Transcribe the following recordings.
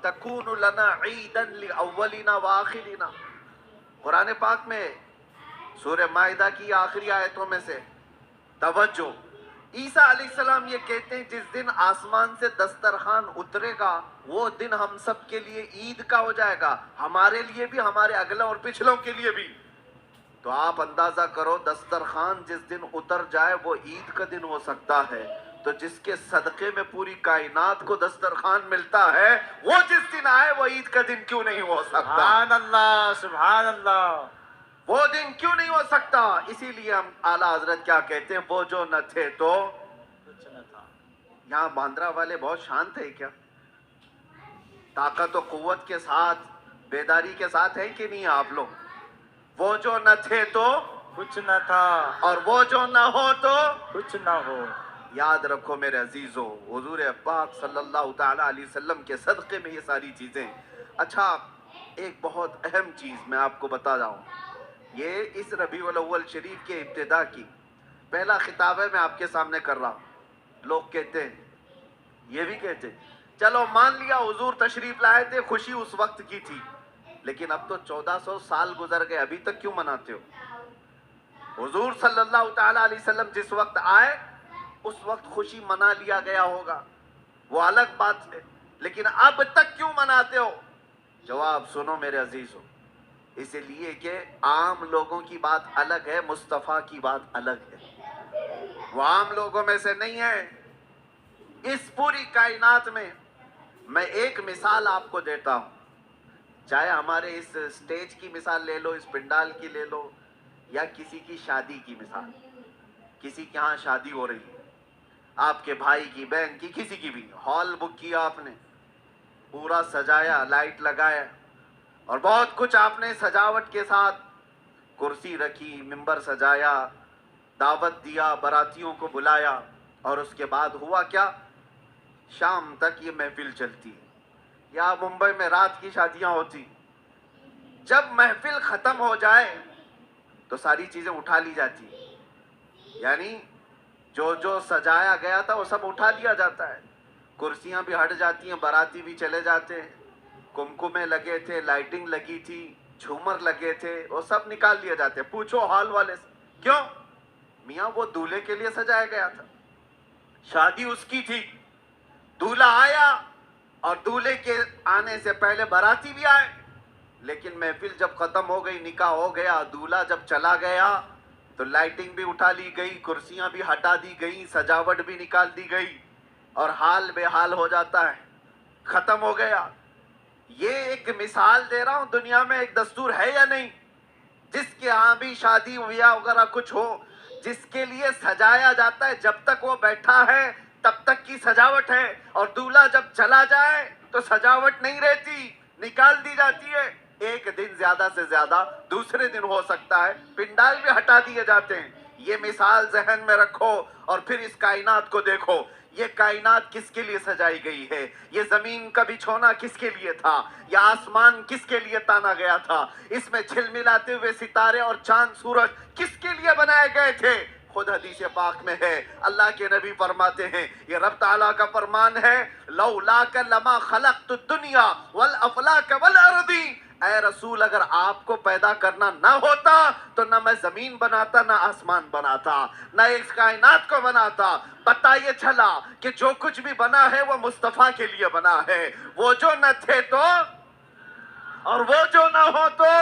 تکون لنا عیدا لاولنا وآخرنا. قرآن پاک میں سورہ مائدہ کی آخری آیتوں میں سے توجہ، عیسیٰ علیہ السلام یہ کہتے ہیں جس دن آسمان سے دسترخوان اترے گا وہ دن ہم سب کے لیے عید کا ہو جائے گا، ہمارے لیے بھی، ہمارے اگلے اور پچھلوں کے لیے بھی. تو آپ اندازہ کرو دسترخوان جس دن اتر جائے وہ عید کا دن ہو سکتا ہے، تو جس کے صدقے میں پوری کائنات کو دسترخوان ملتا ہے وہ جس دن آئے وہ عید کا دن کیوں نہیں ہو سکتا؟ سبحان اللہ، سبحان اللہ. وہ دن کیوں نہیں ہو سکتا؟ اسی لیے ہم اعلیٰ حضرت کیا کہتے ہیں، وہ جو نہ تھے تو کچھ نہ تھا. یہاں باندرا والے بہت شانت ہیں کیا؟ طاقت و قوت کے ساتھ، بیداری کے ساتھ ہیں کہ نہیں آپ لوگ؟ وہ جو نہ تھے تو کچھ نہ تھا اور وہ جو نہ ہو تو کچھ نہ ہو. یاد رکھو میرے عزیزو، حضور پاک صلی اللہ تعالیٰ علیہ وسلم کے صدقے میں یہ ساری چیزیں. اچھا ایک بہت اہم چیز میں آپ کو بتا رہا ہوں، یہ اس ربیع الاول شریف کے ابتدا کی پہلا خطاب ہے، میں آپ کے سامنے کر رہا ہوں. لوگ کہتے ہیں، یہ بھی کہتے ہیں چلو مان لیا حضور تشریف لائے تھے، خوشی اس وقت کی تھی، لیکن اب تو 1400 سال گزر گئے، ابھی تک کیوں مناتے ہو؟ حضور صلی اللہ تعالیٰ علیہ وسلم جس وقت آئے اس وقت خوشی منا لیا گیا ہوگا، وہ الگ بات ہے، لیکن اب تک کیوں مناتے ہو؟ جواب سنو میرے عزیزو، اس لیے کہ عام لوگوں کی بات الگ ہے، مصطفیٰ کی بات الگ ہے. وہ عام لوگوں میں سے نہیں ہے. اس پوری کائنات میں ایک مثال آپ کو دیتا ہوں، چاہے ہمارے اس سٹیج کی مثال لے لو، اس پنڈال کی لے لو، یا کسی کی شادی کی مثال. کسی کے ہاں شادی ہو رہی ہے، آپ کے بھائی کی، بہن کی، کسی کی بھی، ہال بک کیا آپ نے، پورا سجایا، لائٹ لگایا اور بہت کچھ آپ نے سجاوٹ کے ساتھ، کرسی رکھی، ممبر سجایا، دعوت دیا، براتیوں کو بلایا، اور اس کے بعد ہوا کیا؟ شام تک یہ محفل چلتی ہے. یا ممبئی میں رات کی شادیاں ہوتی، جب محفل ختم ہو جائے تو ساری چیزیں اٹھا لی جاتی، یعنی جو جو سجایا گیا تھا وہ سب اٹھا لیا جاتا ہے، کرسیاں بھی ہٹ جاتی ہیں، باراتی بھی چلے جاتے ہیں، کمکمے لگے تھے، لائٹنگ لگی تھی، جھومر لگے تھے، وہ سب نکال لیے جاتے ہیں. پوچھو ہال والے سے کیوں؟ میاں وہ دولہے کے لیے سجایا گیا تھا، شادی اس کی تھی، دولہا آیا اور دولہے کے آنے سے پہلے باراتی بھی آئے، لیکن محفل جب ختم ہو گئی، نکاح ہو گیا، دولہا جب چلا گیا تو لائٹنگ بھی اٹھا لی گئی، کرسیاں بھی ہٹا دی گئی، سجاوٹ بھی نکال دی گئی، اور حال بے حال ہو جاتا ہے، ختم ہو گیا. یہ ایک مثال دے رہا ہوں، دنیا میں ایک دستور ہے یا نہیں؟ جس کے ہاں بھی شادی بیاہ وغیرہ کچھ ہو، جس کے لیے سجایا جاتا ہے، جب تک وہ بیٹھا ہے تب تک کی سجاوٹ ہے، اور دولہا جب چلا جائے تو سجاوٹ نہیں رہتی، نکال دی جاتی ہے. ایک دن زیادہ سے زیادہ دوسرے دن ہو سکتا ہے، پنڈال بھی ہٹا دیے جاتے ہیں. یہ مثال ذہن میں رکھو اور پھر اس کائنات کو دیکھو. یہ کائنات کس کے لیے سجائی گئی ہے؟ یہ زمین کا بچھونا کس کے لیے تھا؟ یہ آسمان کس کے لیے تانا گیا تھا؟ اس میں جھلملاتے ہوئے ستارے اور چاند سورج کس کے لیے بنائے گئے تھے؟ خود حدیث پاک میں ہے، اللہ کے نبی فرماتے ہیں، یہ رب تعالیٰ کا فرمان ہے، لولاک لما خلقت الدنیا والافلاک والارضی. اے رسول اگر آپ کو پیدا کرنا نہ ہوتا تو نہ میں زمین بناتا، نہ آسمان بناتا، نہ اس کائنات کو بناتا. پتہ یہ چلا کہ جو کچھ بھی بنا ہے وہ مصطفیٰ کے لیے بنا ہے. وہ جو نہ تھے تو اور وہ جو نہ ہو تو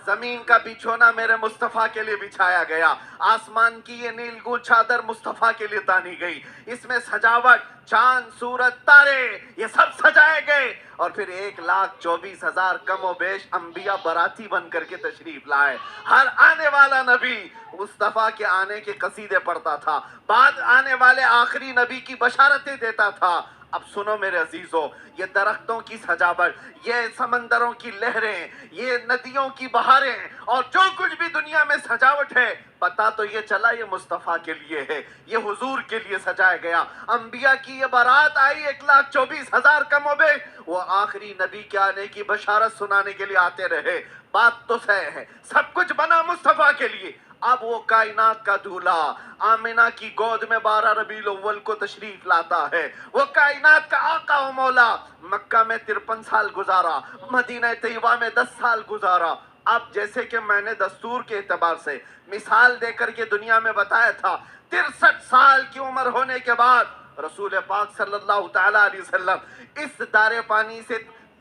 زمین کا بچھونا میرے مصطفیٰ کے لیے بچھایا گیا، آسمان کی یہ نیلگون چادر مصطفیٰ کے لیے تانی گئی، اس میں سجاوٹ، چاند سورج تارے یہ سب سجائے گئے، اور پھر 1,24,000 کم و بیش انبیاء براتی بن کر کے تشریف لائے. ہر آنے والا نبی مصطفیٰ کے آنے کے قصیدے پڑھتا تھا، بعد آنے والے آخری نبی کی بشارتیں دیتا تھا. اب سنو میرے عزیزو، یہ درختوں کی سجاوٹ، یہ سمندروں کی لہریں، یہ ندیوں کی بہاریں، اور جو کچھ بھی دنیا میں سجاوٹ ہے، پتا تو یہ چلا یہ مصطفیٰ کے لیے ہے، یہ حضور کے لیے سجایا گیا. انبیاء کی یہ بارات آئی 1,24,000 کم و بیش، وہ آخری نبی کے آنے کی بشارت سنانے کے لیے آتے رہے. بات تو صحیح ہے، سب کچھ بنا مصطفیٰ کے لیے. اب وہ کائنات کا دولہا آمنہ کی گود میں 12 ربیع الاول کو تشریف لاتا ہے. وہ کائنات کا آقا و مولا مکہ میں 53 سال گزارا, مدینہ طیبہ میں 10 سال گزارا. اب جیسے کہ میں نے دستور کے اعتبار سے مثال دے کر کے دنیا میں بتایا تھا, 63 سال کی عمر ہونے کے بعد رسول پاک صلی اللہ تعالیٰ علیہ وسلم اس دار پانی سے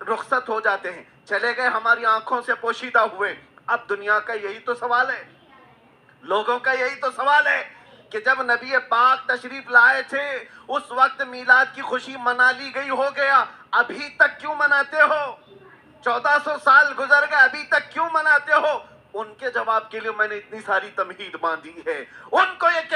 رخصت ہو جاتے ہیں, چلے گئے, ہماری آنکھوں سے پوشیدہ ہوئے. اب دنیا کا یہی تو سوال ہے, لوگوں کا یہی تو سوال ہے کہ جب نبی پاک تشریف لائے تھے اس وقت میلاد کی خوشی منا لی گئی, ہو گیا, ابھی تک کیوں مناتے ہو؟ 1400 سال گزر گئے, ابھی تک کیوں مناتے ہو؟ ان کے جواب کے لیے میں نے اتنی ساری تمہید باندھی ہے. ان کو یہ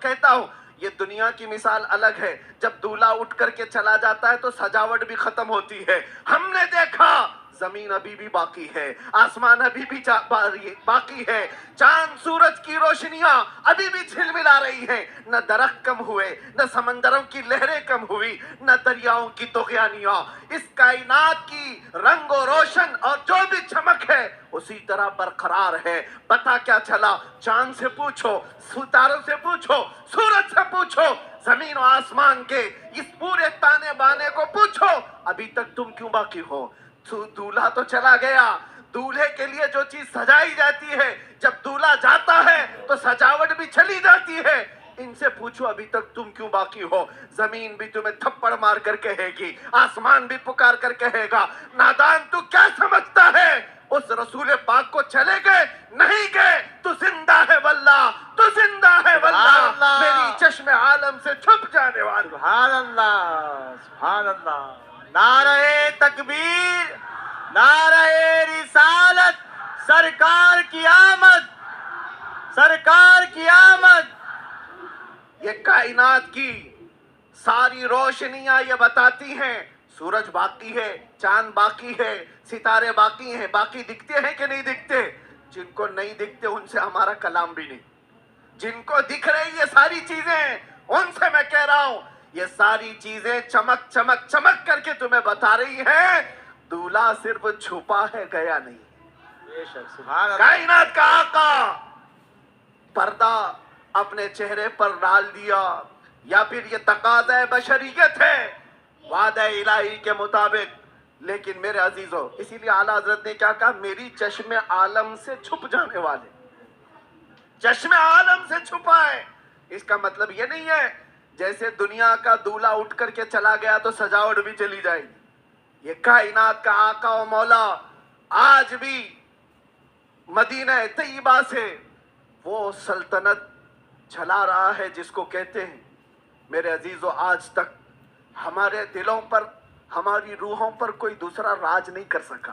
کہتا ہوں, یہ دنیا کی مثال الگ ہے. جب دولہا اٹھ کر کے چلا جاتا ہے تو سجاوٹ بھی ختم ہوتی ہے. ہم نے دیکھا زمین ابھی بھی باقی ہے, آسمان ابھی بھی باقی ہے, چاند سورج کی روشنیاں ابھی بھی جھلملا رہی ہیں. نہ درخت کم ہوئے, نہ سمندروں کی لہریں کم ہوئی, نہ دریاؤں کی طغیانیاں. اس کائنات کی رنگ و روشن اور جو بھی چمک ہے اسی طرح برقرار ہے. پتہ کیا چلا؟ چاند سے پوچھو, ستاروں سے پوچھو, سورج سے پوچھو, زمین و آسمان کے اس پورے تانے بانے کو پوچھو, ابھی تک تم کیوں باقی ہو؟ دولہا تو چلا گیا, دولہے کے لیے جو چیز سجائی جاتی ہے جب دولہا جاتا ہے تو سجاوٹ بھی چلی جاتی ہے. ان سے پوچھو ابھی تک تم کیوں باقی ہو؟ زمین بھی تمہیں تھپڑ مار کر کہے گی, آسمان بھی پکار کر کہے گا, نادان تو کیا سمجھتا ہے؟ اس رسول پاک کو چلے گئے نہیں گئے, تو زندہ ہے واللہ, تو زندہ ہے واللہ, میری چشم عالم سے چھپ جانے والا. سبحان اللہ, سبحان اللہ. نعرہ تکبیر, نعرہ رسالت, سرکار کی آمد, سرکار کی آمد. یہ کائنات کی ساری روشنیاں یہ بتاتی ہیں سورج باقی ہے, چاند باقی ہے, ستارے باقی ہیں. باقی دکھتے ہیں کہ نہیں دکھتے؟ جن کو نہیں دکھتے ان سے ہمارا کلام بھی نہیں. جن کو دکھ رہی یہ ساری چیزیں ان سے میں کہہ رہا ہوں, یہ ساری چیزیں چمک چمک چمک کر کے تمہیں بتا رہی ہیں دولہا صرف چھپا ہے, گیا نہیں. بے شک, سبحان اللہ. کائنات کا آقا پردہ اپنے چہرے پر ڈال دیا, یا پھر یہ تقاضۂ بشریت ہے وعدہ الہی کے مطابق. لیکن میرے عزیزو, اسی لیے اعلیٰ حضرت نے کیا کہا, میری چشم عالم سے چھپ جانے والے, چشم عالم سے چھپا ہے. اس کا مطلب یہ نہیں ہے جیسے دنیا کا دولہا اٹھ کر کے چلا گیا تو سجاوٹ بھی چلی جائے گی. یہ کائنات کا آقا و مولا آج بھی مدینہ طیبہ سے وہ سلطنت چلا رہا ہے جس کو کہتے ہیں. میرے عزیزو, آج تک ہمارے دلوں پر, ہماری روحوں پر کوئی دوسرا راج نہیں کر سکا.